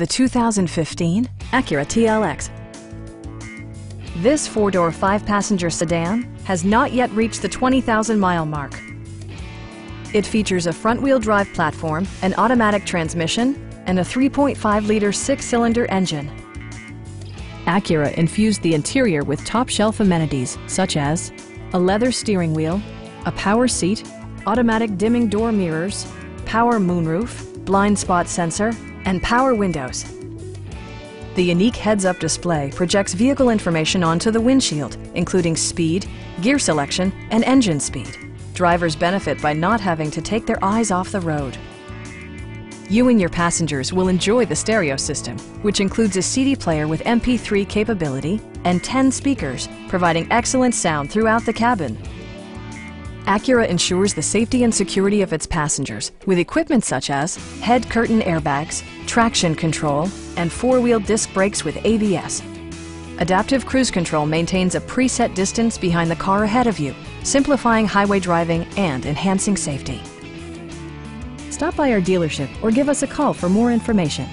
the 2015 Acura TLX. This four-door, five-passenger sedan has not yet reached the 20,000-mile mark. It features a front-wheel drive platform, an automatic transmission, and a 3.5-liter six-cylinder engine. Acura infused the interior with top-shelf amenities such as a leather steering wheel, a power seat, automatic dimming door mirrors, power moonroof, blind spot sensor, and power windows. The unique heads-up display projects vehicle information onto the windshield, including speed, gear selection, and engine speed. Drivers benefit by not having to take their eyes off the road. You and your passengers will enjoy the stereo system, which includes a CD player with MP3 capability and 10 speakers, providing excellent sound throughout the cabin. Acura ensures the safety and security of its passengers with equipment such as head curtain airbags, traction control, and four-wheel disc brakes with ABS. Adaptive Cruise Control maintains a preset distance behind the car ahead of you, simplifying highway driving and enhancing safety. Stop by our dealership or give us a call for more information.